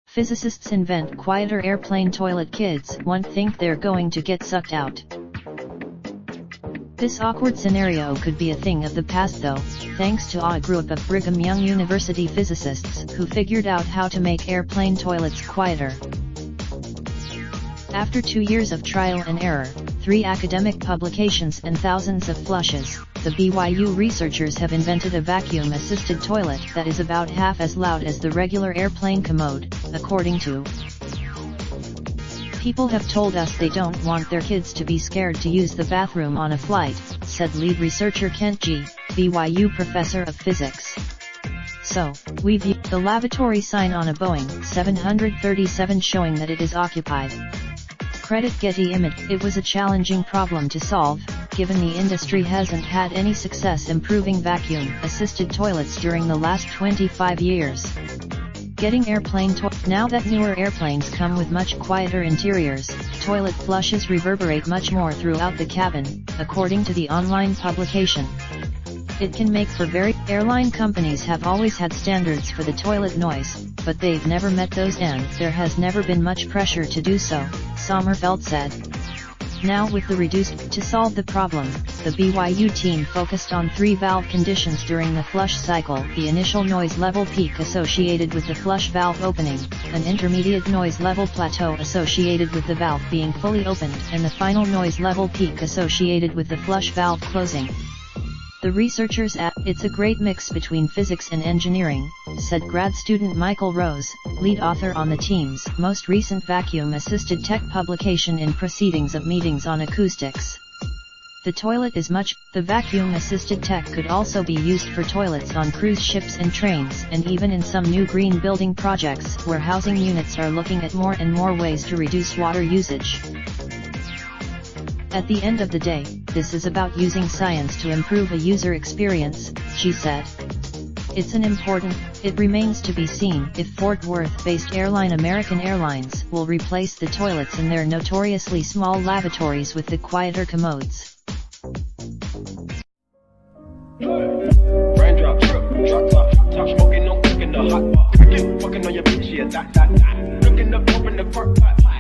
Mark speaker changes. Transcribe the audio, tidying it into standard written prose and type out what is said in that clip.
Speaker 1: Physicists invent quieter airplane toilet. Kids won't think they're going to get sucked out. This awkward scenario could be a thing of the past though, thanks to a group of Brigham Young University physicists who figured out how to make airplane toilets quieter. After 2 years of trial and error, 3 academic publications and thousands of flushes, the BYU researchers have invented a vacuum-assisted toilet that is about half as loud as the regular airplane commode, according to "People have told us they don't want their kids to be scared to use the bathroom on a flight," said lead researcher Kent G., BYU professor of physics. "So, we view the lavatory sign on a Boeing 737 showing that it is occupied." Credit Getty Image. It was a challenging problem to solve, given the industry hasn't had any success improving vacuum-assisted toilets during the last 25 years. Getting airplane Now that newer airplanes come with much quieter interiors, toilet flushes reverberate much more throughout the cabin, according to the online publication. It can make for Airline companies have always had standards for the toilet noise, but they've never met those and there has never been much pressure to do so, Sommerfeld said. Now with the To solve the problem, the BYU team focused on 3 valve conditions during the flush cycle: the initial noise level peak associated with the flush valve opening, an intermediate noise level plateau associated with the valve being fully opened, and the final noise level peak associated with the flush valve closing. The researchers "It's a great mix between physics and engineering," said grad student Michael Rose, lead author on the team's most recent vacuum-assisted tech publication in Proceedings of Meetings on Acoustics. The vacuum-assisted tech could also be used for toilets on cruise ships and trains, and even in some new green building projects where housing units are looking at more and more ways to reduce water usage. "At the end of the day, this is about using science to improve a user experience," she said. It remains to be seen if Fort Worth-based airline American Airlines will replace the toilets in their notoriously small lavatories with the quieter commodes.
Speaker 2: Raindrop, drop top smoking, no cooking the hot pot. Fucking on your bitch, yeah, that. Looking up, open the park pot.